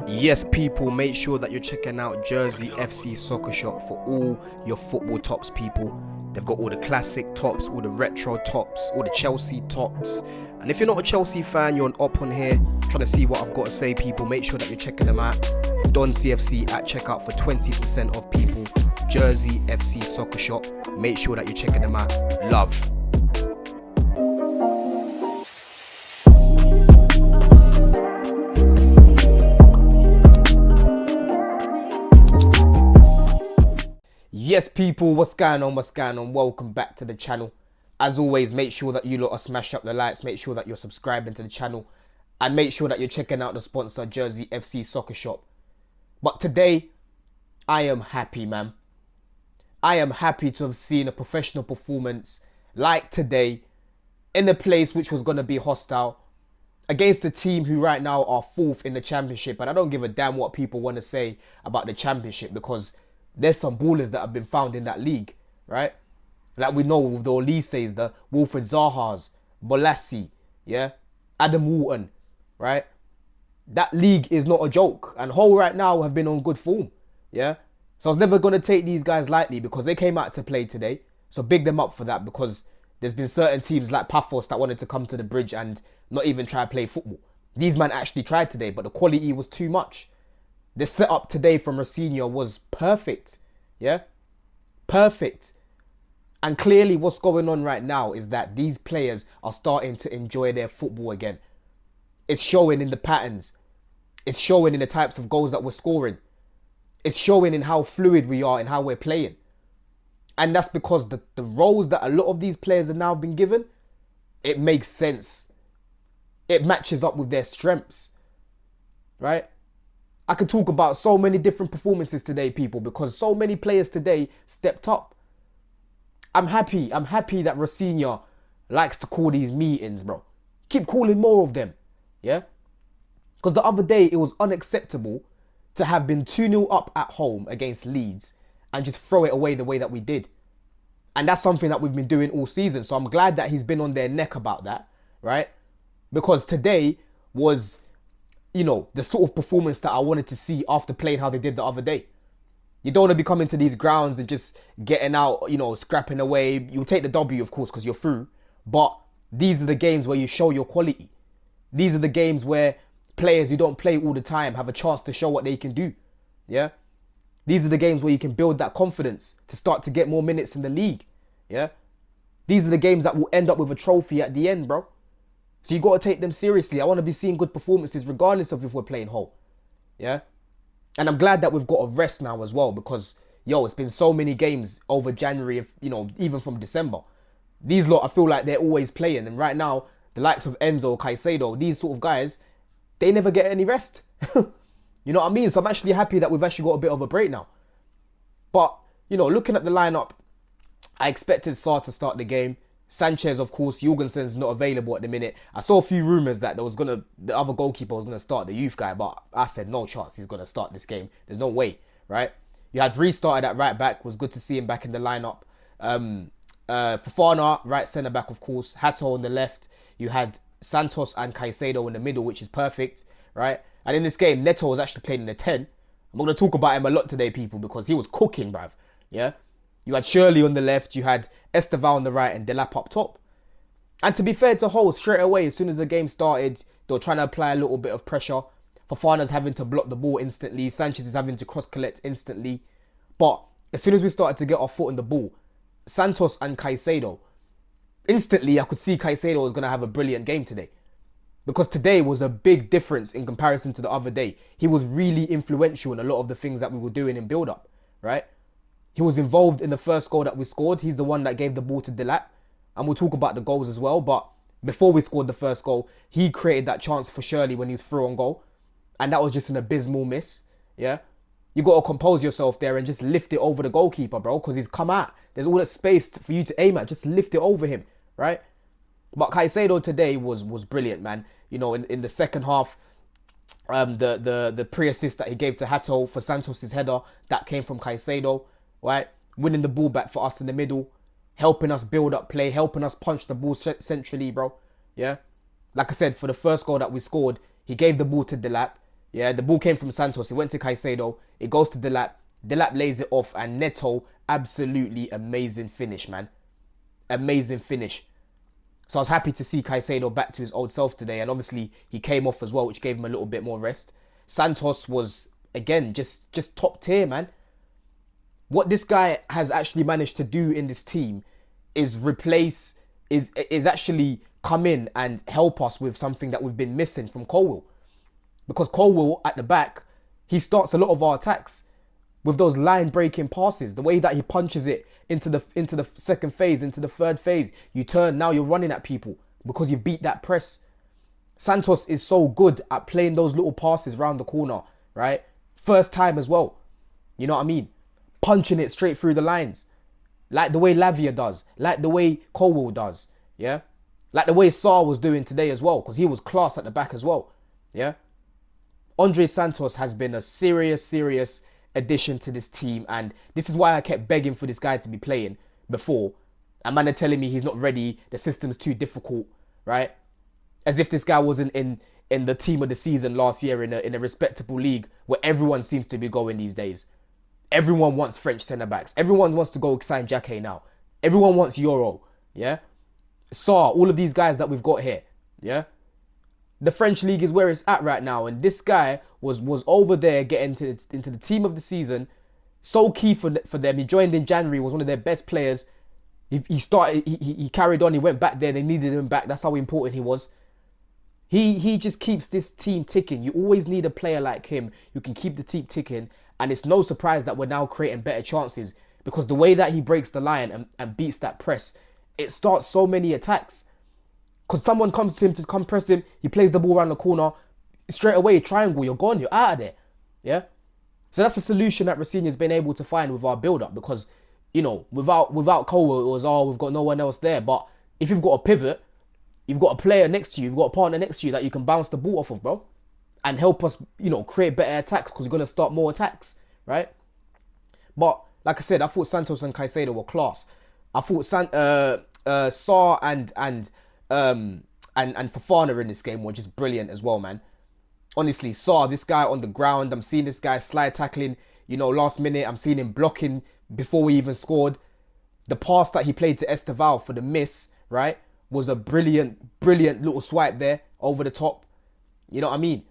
Yes, people, make sure that you're checking out Jersey FC Soccer Shop for all your football tops, people. They've got all the classic tops, all the retro tops, all the Chelsea tops. And if you're not a Chelsea fan, you're an op on here trying to see what I've got to say, people. Make sure that you're checking them out. Don CFC at checkout for 20% off, people. Jersey FC Soccer Shop. Make sure that you're checking them out. Love. Yes, people, what's going on? Welcome back to the channel. As always, make sure that you lot are smash up the likes, make sure that you're subscribing to the channel, and make sure that you're checking out the sponsor, Jersey FC Soccer Shop. But today, I am happy, man. I am happy to have seen a professional performance like today in a place which was going to be hostile against a team who right now are fourth in the championship. And I don't give a damn what people want to say about the championship, because there's some ballers that have been found in that league, right? Like we know with the Olises, the Wilfred Zaha's, Bolassi, yeah? Adam Wharton, right? That league is not a joke. And Hull right now have been on good form, yeah? So I was never going to take these guys lightly because they came out to play today. So big them up for that, because there's been certain teams like Paphos that wanted to come to the bridge and not even try to play football. These men actually tried today, but the quality was too much. The setup today from Rocinho was perfect, yeah? Perfect. And clearly what's going on right now is that these players are starting to enjoy their football again. It's showing in the patterns. It's showing in the types of goals that we're scoring. It's showing in how fluid we are and how we're playing. And that's because the roles that a lot of these players have now been given, it makes sense. It matches up with their strengths, right? I could talk about so many different performances today, people, because so many players today stepped up. I'm happy that Rocinho likes to call these meetings, bro. Keep calling more of them, yeah? Because the other day, it was unacceptable to have been 2-0 up at home against Leeds and just throw it away the way that we did. And that's something that we've been doing all season. So I'm glad that he's been on their neck about that, right? Because today was, you know, the sort of performance that I wanted to see after playing how they did the other day. You don't want to be coming to these grounds and just getting out, you know, scrapping away. You'll take the W, of course, because you're through. But these are the games where you show your quality. These are the games where players who don't play all the time have a chance to show what they can do. Yeah? These are the games where you can build that confidence to start to get more minutes in the league. Yeah? These are the games that will end up with a trophy at the end, bro. So you got to take them seriously. I want to be seeing good performances regardless of if we're playing Hull. Yeah? And I'm glad that we've got a rest now as well, because, yo, it's been so many games over January, you know, even from December. These lot, I feel like they're always playing. And right now, the likes of Enzo, Caicedo, these sort of guys, they never get any rest. You know what I mean? So I'm actually happy that we've actually got a bit of a break now. But, you know, looking at the lineup, I expected Sarr to start the game. Sanchez, of course, Jorgensen's not available at the minute. I saw a few rumours that the other goalkeeper was going to start, the youth guy, but I said no chance he's going to start this game. There's no way, right? You had restarted at right back. Was good to see him back in the lineup. Fofana, right centre back, of course. Hato on the left. You had Santos and Caicedo in the middle, which is perfect, right? And in this game, Neto was actually playing in the 10. I'm going to talk about him a lot today, people, because he was cooking, bruv. Yeah? You had Shirley on the left, you had Esteval on the right, and Delap up top. And to be fair to Hull, straight away, as soon as the game started, they were trying to apply a little bit of pressure. Fofana's having to block the ball instantly. Sanchez is having to cross-collect instantly. But as soon as we started to get our foot on the ball, Santos and Caicedo, instantly I could see Caicedo was going to have a brilliant game today. Because today was a big difference in comparison to the other day. He was really influential in a lot of the things that we were doing in build-up, right? He was involved in the first goal that we scored. He's the one that gave the ball to Delap. And we'll talk about the goals as well. But before we scored the first goal, he created that chance for Shirley when he was through on goal. And that was just an abysmal miss. Yeah? You got to compose yourself there and just lift it over the goalkeeper, bro. Because he's come out. There's all that space for you to aim at. Just lift it over him, right? But Caicedo today was brilliant, man. You know, in the second half, the pre-assist that he gave to Hato for Santos' header, that came from Caicedo. Right, winning the ball back for us in the middle, helping us build up play, helping us punch the ball centrally, bro. Yeah, like I said, for the first goal that we scored, he gave the ball to Delap. Yeah, the ball came from Santos. It went to Caicedo. It goes to Delap. Delap lays it off, and Neto, absolutely amazing finish, man. Amazing finish. So I was happy to see Caicedo back to his old self today, and obviously he came off as well, which gave him a little bit more rest. Santos was, again, just top tier, man. What this guy has actually managed to do in this team is actually come in and help us with something that we've been missing from Colwill. Because Colwill at the back, he starts a lot of our attacks with those line breaking passes. The way that he punches it into the second phase, into the third phase. You turn, now you're running at people because you beat that press. Santos is so good at playing those little passes round the corner, right? First time as well. You know what I mean? Punching it straight through the lines. Like the way Lavia does. Like the way Colwill does. Yeah? Like the way Sarr was doing today as well. Because he was class at the back as well. Yeah? Andre Santos has been a serious addition to this team, and this is why I kept begging for this guy to be playing before. And man are telling me he's not ready, the system's too difficult, right? As if this guy wasn't in the team of the season last year in a respectable league where everyone seems to be going these days. Everyone wants French centre-backs. Everyone wants to go sign Jacquet now. Everyone wants Euro, yeah? Sarr, all of these guys that we've got here, yeah? The French league is where it's at right now, and this guy was over there getting into the team of the season. So key for them. He joined in January, was one of their best players. He carried on, he went back there, they needed him back. That's how important he was. He just keeps this team ticking. You always need a player like him who can keep the team ticking, and it's no surprise that we're now creating better chances because the way that he breaks the line and beats that press, it starts so many attacks. Because someone comes to him to come press him, he plays the ball around the corner, straight away, triangle, you're gone, you're out of there. Yeah? So that's a solution that Racinia's been able to find with our build-up because, you know, without Colwill, it was, we've got no one else there. But if you've got a pivot, you've got a player next to you, you've got a partner next to you that you can bounce the ball off of, bro. And help us, you know, create better attacks because you're going to start more attacks, right? But, like I said, I thought Santos and Caicedo were class. I thought Sarr and Fofana in this game were just brilliant as well, man. Honestly, Sarr, this guy on the ground, I'm seeing this guy slide tackling, you know, last minute. I'm seeing him blocking before we even scored. The pass that he played to Esteval for the miss, right, was a brilliant little swipe there over the top. You know what I mean?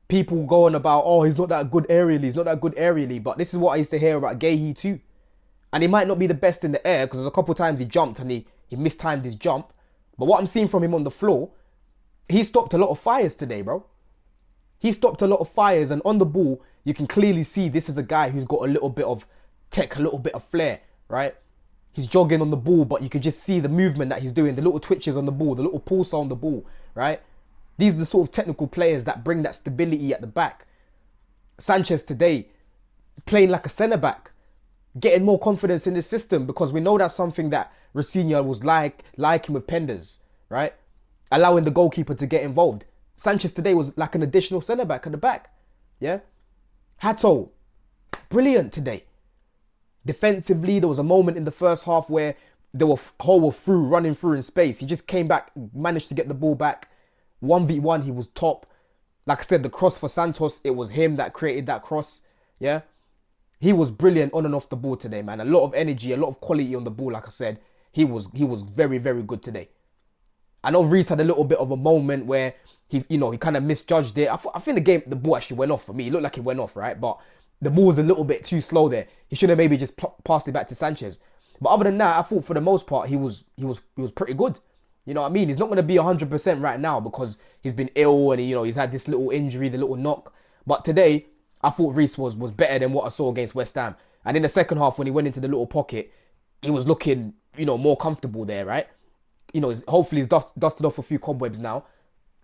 People going about, oh, he's not that good aerially, but this is what I used to hear about Guéhi too. And he might not be the best in the air because there's a couple of times he jumped and he mistimed his jump. But what I'm seeing from him on the floor, he stopped a lot of fires today, bro. He stopped a lot of fires, and on the ball, you can clearly see this is a guy who's got a little bit of tech, a little bit of flair, right? He's jogging on the ball, but you can just see the movement that he's doing, the little twitches on the ball, the little pulse on the ball, right? These are the sort of technical players that bring that stability at the back. Sanchez today, playing like a centre-back, getting more confidence in the system because we know that's something that Racina was liking with Penders, right? Allowing the goalkeeper to get involved. Sanchez today was like an additional centre-back at the back, yeah? Hato, brilliant today. Defensively, there was a moment in the first half where they were running through in space. He just came back, managed to get the ball back. 1v1, he was top. Like I said, the cross for Santos, it was him that created that cross, yeah? He was brilliant on and off the ball today, man. A lot of energy, a lot of quality on the ball, like I said. He was very, very good today. I know Reece had a little bit of a moment where he kind of misjudged it. I think the ball actually went off for me. It looked like it went off, right? But the ball was a little bit too slow there. He should have maybe just passed it back to Sanchez. But other than that, I thought for the most part, he was pretty good. You know what I mean? He's not going to be 100% right now because he's been ill and, he's had this little injury, the little knock. But today, I thought Reece was better than what I saw against West Ham. And in the second half, when he went into the little pocket, he was looking, more comfortable there, right? Hopefully he's dusted off a few cobwebs now.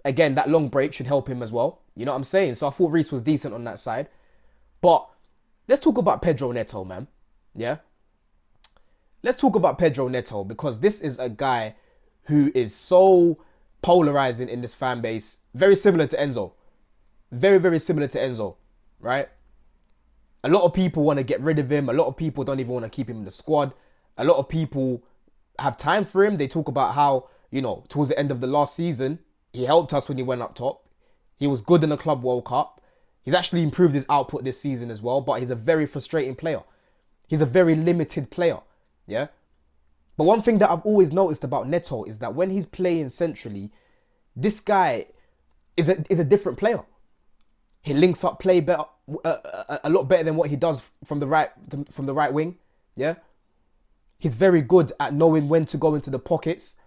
Again, that long break should help him as well. You know what I'm saying? So I thought Reece was decent on that side. But let's talk about Pedro Neto, man. Yeah? Let's talk about Pedro Neto because this is a guy who is so polarizing in this fan base. Very similar to Enzo. Very, very similar to Enzo, right? A lot of people want to get rid of him. A lot of people don't even want to keep him in the squad. A lot of people have time for him. They talk about how, towards the end of the last season, he helped us when he went up top. He was good in the Club World Cup. He's actually improved his output this season as well, but he's a very frustrating player. He's a very limited player, yeah? But one thing that I've always noticed about Neto is that when he's playing centrally, this guy is a different player. He links up play better, a lot better than what he does from the right wing, yeah? He's very good at knowing when to go into the pockets.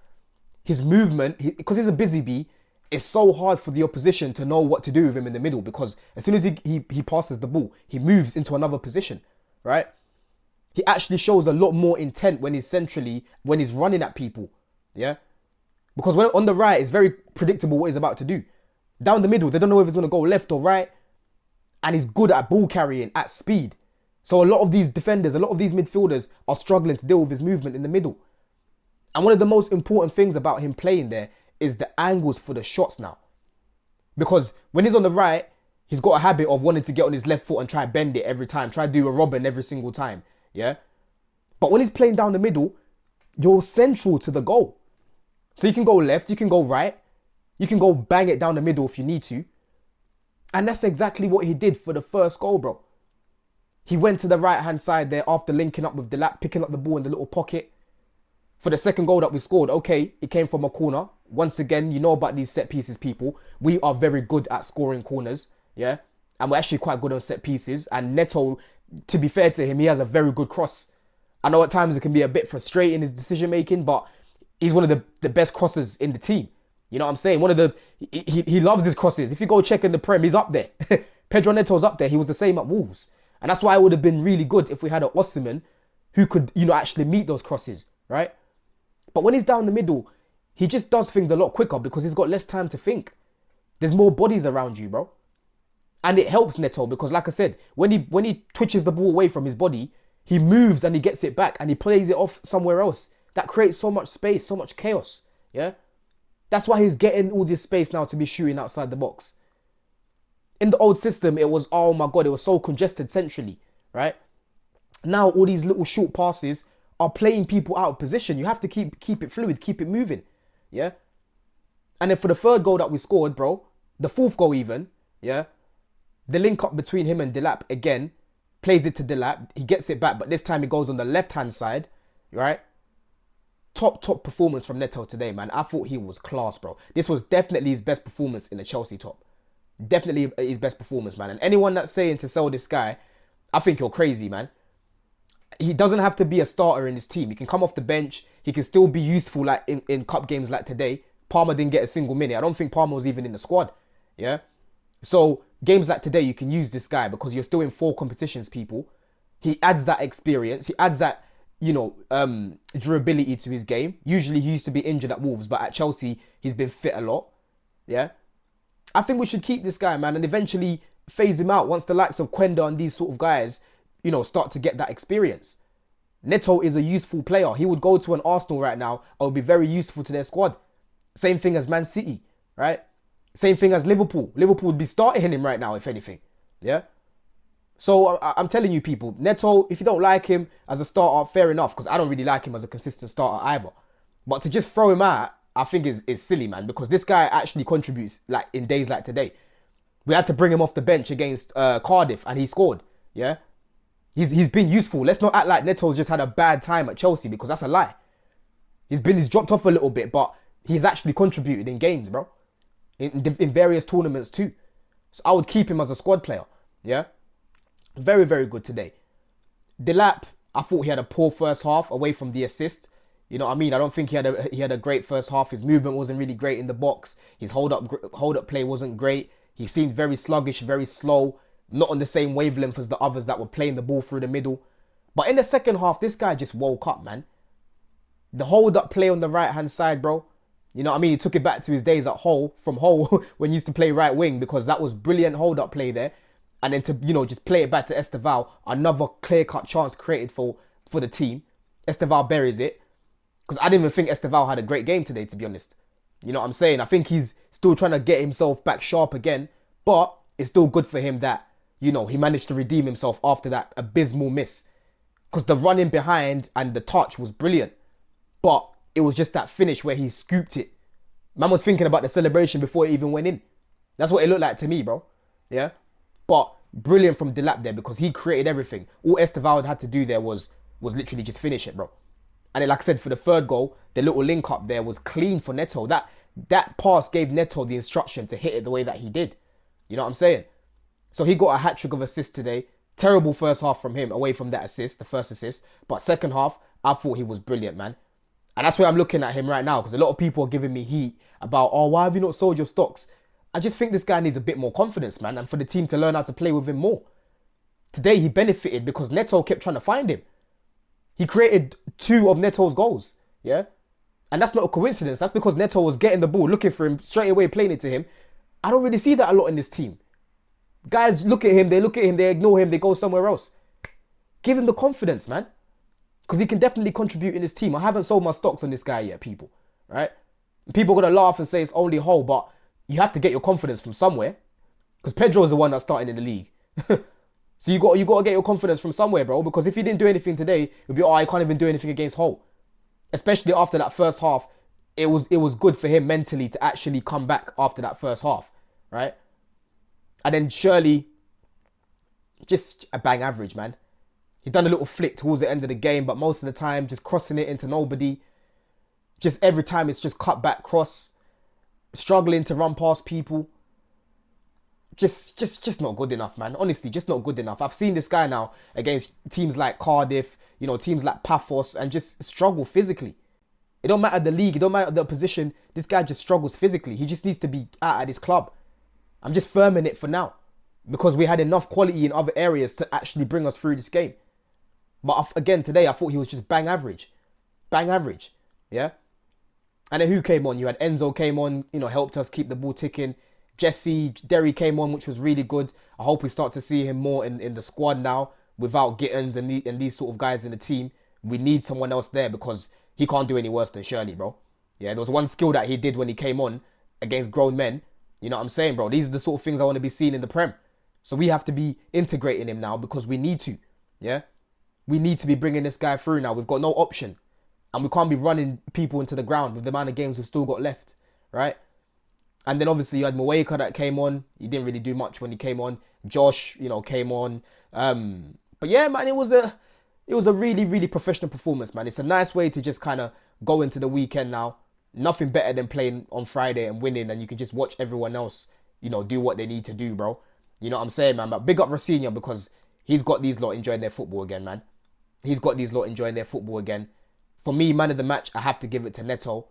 His movement, because he's a busy bee, it's so hard for the opposition to know what to do with him in the middle, because as soon as he passes the ball, he moves into another position, right? He actually shows a lot more intent when he's running at people, yeah? Because when on the right, it's very predictable what he's about to do. Down the middle, they don't know if he's going to go left or right, and he's good at ball carrying at speed. So a lot of these defenders, a lot of these midfielders are struggling to deal with his movement in the middle. And one of the most important things about him playing there is the angles for the shots now. Because when he's on the right, he's got a habit of wanting to get on his left foot and try bend it every time, try to do a Robin every single time, yeah? But when he's playing down the middle, you're central to the goal. So you can go left, you can go right, you can go bang it down the middle if you need to. And that's exactly what he did for the first goal, bro. He went to the right-hand side there after linking up with Delap, picking up the ball in the little pocket. For the second goal that we scored, okay, it came from a corner. Once again, you know about these set pieces, people. We are very good at scoring corners, yeah? And we're actually quite good on set pieces. And Neto, to be fair to him, he has a very good cross. I know at times it can be a bit frustrating, his decision-making, but he's one of the best crossers in the team. You know what I'm saying? He loves his crosses. If you go check in the Prem, he's up there. Pedro Neto's up there. He was the same at Wolves. And that's why it would have been really good if we had an Osimhen who could, actually meet those crosses, right? But when he's down the middle, he just does things a lot quicker because he's got less time to think. There's more bodies around you, bro. And it helps Neto because, like I said, when he twitches the ball away from his body, he moves and he gets it back and he plays it off somewhere else. That creates so much space, so much chaos, yeah? That's why he's getting all this space now to be shooting outside the box. In the old system, it was, oh my God, it was so congested centrally, right? Now all these little short passes are playing people out of position. You have to keep it fluid, keep it moving, yeah? And then for the third goal that we scored, bro, the fourth goal even, yeah? The link up between him and Delap, again, plays it to Delap. He gets it back, but this time it goes on the left-hand side, right? Top performance from Neto today, man. I thought he was class, bro. This was definitely his best performance in the Chelsea top. Definitely his best performance, man. And anyone that's saying to sell this guy, I think you're crazy, man. He doesn't have to be a starter in his team. He can come off the bench. He can still be useful like in cup games like today. Palmer didn't get a single minute. I don't think Palmer was even in the squad, yeah? So games like today, you can use this guy because you're still in 4 competitions, people. He adds that experience. He adds that, durability to his game. Usually he used to be injured at Wolves, but at Chelsea, he's been fit a lot. Yeah. I think we should keep this guy, man, and eventually phase him out once the likes of Quenda and these sort of guys, start to get that experience. Neto is a useful player. He would go to an Arsenal right now and would be very useful to their squad. Same thing as Man City, right? Same thing as Liverpool. Liverpool would be starting him right now, if anything. Yeah. So I'm telling you, people, Neto, if you don't like him as a starter, fair enough, because I don't really like him as a consistent starter either. But to just throw him out, I think is silly, man, because this guy actually contributes like in days like today. We had to bring him off the bench against Cardiff and he scored, yeah? He's been useful. Let's not act like Neto's just had a bad time at Chelsea because that's a lie. He's dropped off a little bit, but he's actually contributed in games, bro. In various tournaments too. So I would keep him as a squad player, yeah? Very, very good today. Delap, I thought he had a poor first half away from the assist. You know what I mean? I don't think he had a great first half. His movement wasn't really great in the box. His hold up play wasn't great. He seemed very sluggish, very slow, not on the same wavelength as the others that were playing the ball through the middle. But in the second half, this guy just woke up, man. The hold up play on the right hand side, bro. You know what I mean? He took it back to his days at Hull, from Hull when he used to play right wing, because that was brilliant hold up play there. And then to, just play it back to Esteval, another clear-cut chance created for the team. Esteval buries it. Because I didn't even think Esteval had a great game today, to be honest. You know what I'm saying? I think he's still trying to get himself back sharp again. But it's still good for him that, he managed to redeem himself after that abysmal miss. Because the running behind and the touch was brilliant. But it was just that finish where he scooped it. Man was thinking about the celebration before it even went in. That's what it looked like to me, bro. Yeah? But brilliant from Delap there because he created everything. All Esteval had to do there was literally just finish it, bro. And then, like I said, for the third goal, the little link up there was clean for Neto. That pass gave Neto the instruction to hit it the way that he did. You know what I'm saying? So he got a hat-trick of assists today. Terrible first half from him, away from that assist, the first assist. But second half, I thought he was brilliant, man. And that's why I'm looking at him right now, because a lot of people are giving me heat about, oh, why have you not sold your stocks? I just think this guy needs a bit more confidence, man, and for the team to learn how to play with him more. Today, he benefited because Neto kept trying to find him. He created 2 of Neto's goals, yeah? And that's not a coincidence. That's because Neto was getting the ball, looking for him, straight away playing it to him. I don't really see that a lot in this team. Guys look at him, they ignore him, they go somewhere else. Give him the confidence, man. Because he can definitely contribute in this team. I haven't sold my stocks on this guy yet, people. Right? People are going to laugh and say it's only Hull, but you have to get your confidence from somewhere. Because Pedro is the one that's starting in the league. So you got to get your confidence from somewhere, bro. Because if he didn't do anything today, it would be, oh, I can't even do anything against Hull. Especially after that first half, it was good for him mentally to actually come back after that first half. Right? And then Shirley, just a bang average, man. He done a little flick towards the end of the game, but most of the time just crossing it into nobody. Just every time it's just cut back cross. Struggling to run past people. Just not good enough, man. Honestly, just not good enough. I've seen this guy now against teams like Cardiff, you know, teams like Paphos, and just struggle physically. It don't matter the league, it don't matter the position. This guy just struggles physically. He just needs to be out at his club. I'm just firming it for now because we had enough quality in other areas to actually bring us through this game. But again, today I thought he was just bang average. Bang average. Yeah? And then who came on? You had Enzo came on, you know, helped us keep the ball ticking. Jesse, Derry came on, which was really good. I hope we start to see him more in the squad now without Gittins and these sort of guys in the team. We need someone else there because he can't do any worse than Shirley, bro. Yeah, there was one skill that he did when he came on against grown men. You know what I'm saying, bro? These are the sort of things I want to be seeing in the Prem. So we have to be integrating him now because we need to. Yeah? We need to be bringing this guy through now. We've got no option. And we can't be running people into the ground with the amount of games we've still got left. Right? And then obviously you had Mweka that came on. He didn't really do much when he came on. Josh, you know, came on. But yeah, man, it was a really, really professional performance, man. It's a nice way to just kind of go into the weekend now. Nothing better than playing on Friday and winning, and you can just watch everyone else, you know, do what they need to do, bro. You know what I'm saying, man? But big up Rosinha because he's got these lot enjoying their football again, man. He's got these lot enjoying their football again. For me, man of the match, I have to give it to Neto.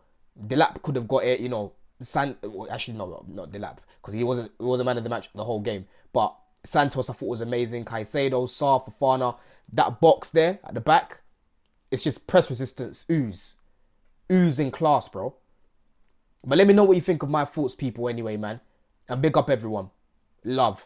Delap could have got it, you know. Actually, no, not Delap, because he wasn't man of the match the whole game. But Santos, I thought was amazing. Caicedo, Sarr, Fofana, that box there at the back, it's just press resistance, ooze in class, bro. But let me know what you think of my thoughts, people, anyway, man. And big up everyone. Love.